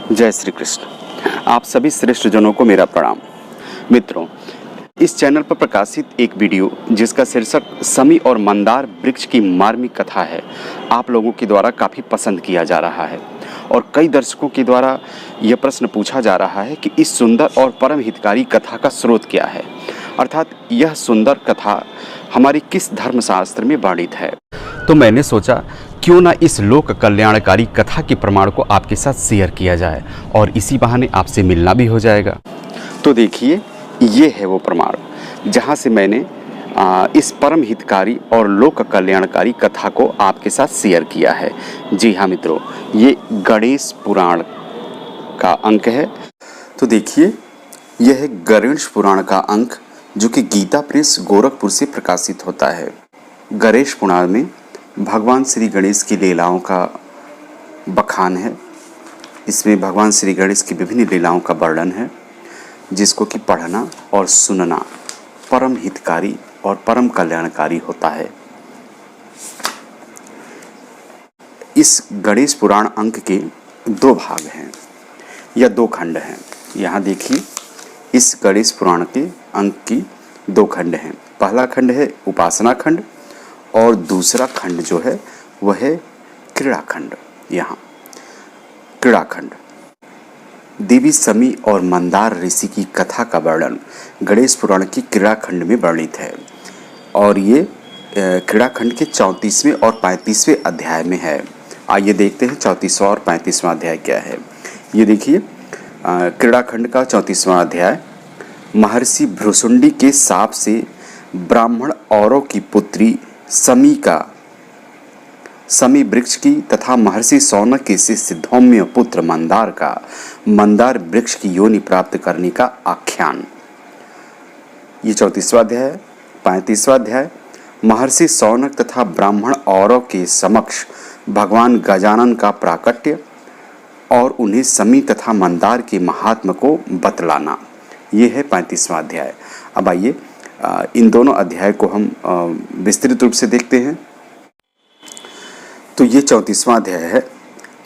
जय श्री कृष्ण। आप सभी श्रेष्ठ जनों को मेरा प्रणाम। मित्रों, इस चैनल पर प्रकाशित एक वीडियो जिसका शीर्षक समी और मंदार वृक्ष की मार्मिक कथा है, आप लोगों के द्वारा काफ़ी पसंद किया जा रहा है और कई दर्शकों के द्वारा यह प्रश्न पूछा जा रहा है कि इस सुंदर और परम हितकारी कथा का स्रोत क्या है, अर्थात यह सुंदर कथा हमारी किस धर्मशास्त्र में वर्णित है। तो मैंने सोचा क्यों ना इस लोक कल्याणकारी कथा के प्रमाण को आपके साथ शेयर किया जाए और इसी बहाने आपसे मिलना भी हो जाएगा। तो देखिए, ये है वो प्रमाण जहाँ से मैंने इस परम हितकारी और लोक कल्याणकारी कथा को आपके साथ शेयर किया है। जी हाँ मित्रों, ये गणेश पुराण का अंक है। तो देखिए, यह है गणेश पुराण का अंक जो कि गीता प्रेस गोरखपुर से प्रकाशित होता है। गणेश पुराण में भगवान श्री गणेश की लीलाओं का बखान है। इसमें भगवान श्री गणेश की विभिन्न लीलाओं का वर्णन है, जिसको कि पढ़ना और सुनना परम हितकारी और परम कल्याणकारी होता है। इस गणेश पुराण अंक के दो भाग हैं या दो खंड हैं। यहाँ देखिए, इस गणेश पुराण के अंक की दो खंड हैं। पहला खंड है उपासना खंड और दूसरा खंड जो है वह है क्रीड़ा खंड। यहाँ क्रीड़ा खंड देवी समी और मंदार ऋषि की कथा का वर्णन गणेश पुराण की क्रीड़ा खंड में वर्णित है और ये क्रीड़ा खंड के 34वें और 35वें अध्याय में है। आइए देखते हैं 34वां और 35वां अध्याय क्या है। ये देखिए, क्रीड़ा खंड का 34वां अध्याय, महर्षि भ्रुसुंडी के शाप से ब्राह्मण औरों की पुत्री समी वृक्ष की तथा महर्षि शौनक के शिष्य धौम्य पुत्र मंदार का मंदार वृक्ष की योनि प्राप्त करने का आख्यान। ये 34वां अध्याय। 35वां अध्याय, महर्षि शौनक तथा ब्राह्मण औरों के समक्ष भगवान गजानन का प्राकट्य और उन्हें समी तथा मंदार के महात्म को बतलाना। ये है 35वां अध्याय। अब आइए इन दोनों अध्याय को हम विस्तृत रूप से देखते हैं। तो ये 34वां अध्याय है,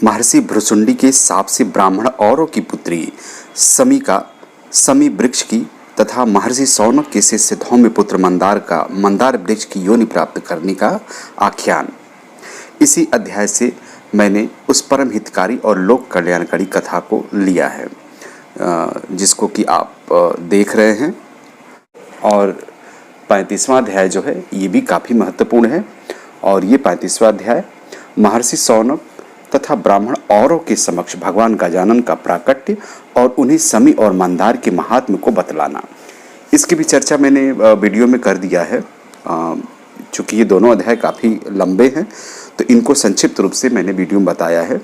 महर्षि भ्रुसुंडी के शाप से ब्राह्मण औरों की पुत्री समी वृक्ष की तथा महर्षि शौनक के शिष्य धौम्य पुत्र मंदार का मंदार वृक्ष की योनि प्राप्त करने का आख्यान। इसी अध्याय से मैंने उस परम हितकारी और लोक कल्याणकारी कथा को लिया है, जिसको कि आप देख रहे हैं। और 35वां अध्याय जो है ये भी काफ़ी महत्वपूर्ण है और ये 35वां अध्याय महर्षि शौनक तथा ब्राह्मण औरों के समक्ष भगवान गजानन का प्राकट्य और उन्हें समी और मंदार के महात्म को बतलाना। इसकी भी चर्चा मैंने वीडियो में कर दिया है। चूँकि ये दोनों अध्याय काफ़ी लंबे हैं तो इनको संक्षिप्त रूप से मैंने वीडियो में बताया है।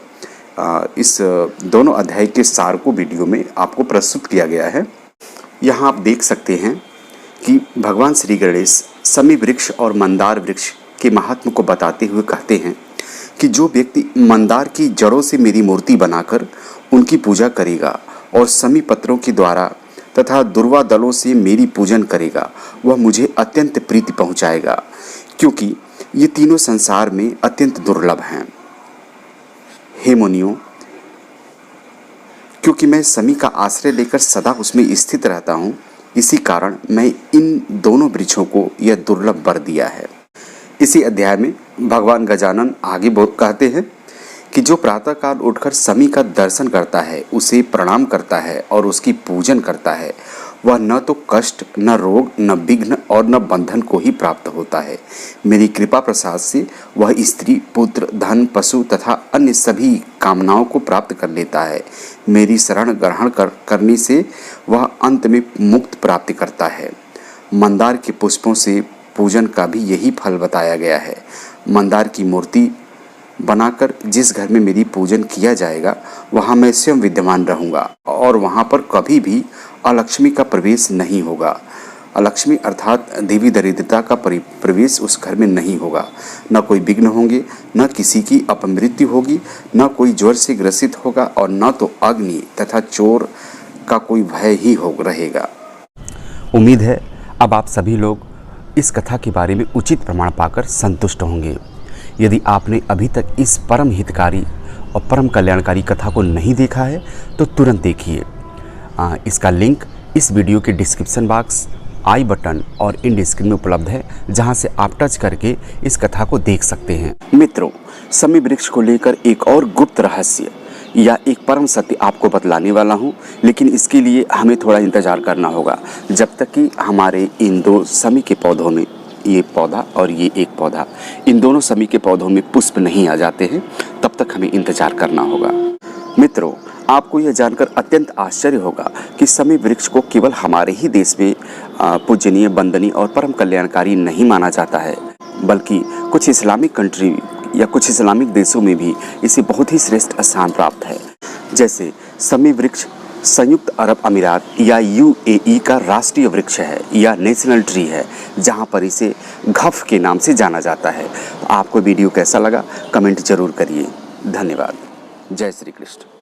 इस दोनों अध्याय के सार को वीडियो में आपको प्रस्तुत किया गया है। यहाँ आप देख सकते हैं कि भगवान श्री गणेश समी वृक्ष और मंदार वृक्ष के महात्म को बताते हुए कहते हैं कि जो व्यक्ति मंदार की जड़ों से मेरी मूर्ति बनाकर उनकी पूजा करेगा और समी पत्रों के द्वारा तथा दुर्वा दलों से मेरी पूजन करेगा, वह मुझे अत्यंत प्रीति पहुँचाएगा, क्योंकि ये तीनों संसार में अत्यंत दुर्लभ हैं। हे मुनियों, क्योंकि मैं समी का आश्रय लेकर सदा उसमें स्थित रहता हूँ, इसी कारण मैं इन दोनों वृक्षों को यह दुर्लभ वर दिया है। इसी अध्याय में भगवान गजानन आगे कहते हैं कि जो प्रातःकाल उठकर समी का दर्शन करता है, उसे प्रणाम करता है और उसकी पूजन करता है, वह न तो कष्ट, न रोग, न विघ्न और न बंधन को ही प्राप्त होता है। मेरी कृपा प्रसाद से वह स्त्री, पुत्र, धन, पशु तथा अन्य सभी कामनाओं को प्राप्त कर लेता है। मेरी शरण ग्रहण करने से वह अंत में मुक्ति प्राप्त करता है। मंदार के पुष्पों से पूजन का भी यही फल बताया गया है। मंदार की मूर्ति बनाकर जिस घर में मेरी पूजन किया जाएगा, वहाँ मैं स्वयं विद्यमान रहूँगा और वहाँ पर कभी भी अलक्ष्मी का प्रवेश नहीं होगा। अलक्ष्मी अर्थात देवी दरिद्रता का प्रवेश उस घर में नहीं होगा। न कोई विघ्न होंगे, न किसी की अपमृत्यु होगी, न कोई ज्वर से ग्रसित होगा और न तो अग्नि तथा चोर का कोई भय ही रहेगा। उम्मीद है अब आप सभी लोग इस कथा के बारे में उचित प्रमाण पाकर संतुष्ट होंगे। यदि आपने अभी तक इस परम हितकारी और परम कल्याणकारी कथा को नहीं देखा है तो तुरंत देखिए। इसका लिंक इस वीडियो के डिस्क्रिप्शन बॉक्स, आई बटन और इंड स्क्रीन में उपलब्ध है, जहां से आप टच करके इस कथा को देख सकते हैं। मित्रों, शमी वृक्ष को लेकर एक और गुप्त रहस्य या एक परम सत्य आपको बतलाने वाला हूं, लेकिन इसके लिए हमें थोड़ा इंतजार करना होगा जब तक कि हमारे इन दो शमी के पौधों में, ये पौधा और ये एक पौधा, इन दोनों शमी के पौधों में पुष्प नहीं आ जाते हैं, तब तक हमें इंतजार करना होगा। मित्रों, आपको यह जानकर अत्यंत आश्चर्य होगा कि शमी वृक्ष को केवल हमारे ही देश में पूजनीय, वंदनीय और परम कल्याणकारी नहीं माना जाता है, बल्कि कुछ इस्लामिक कंट्री या कुछ इस्लामिक देशों में भी इसे बहुत ही श्रेष्ठ स्थान प्राप्त है। जैसे शमी वृक्ष संयुक्त अरब अमीरात या UAE का राष्ट्रीय वृक्ष है या नेशनल ट्री है, जहां पर इसे घफ के नाम से जाना जाता है। तो आपको वीडियो कैसा लगा कमेंट जरूर करिए। धन्यवाद। जय श्री कृष्ण।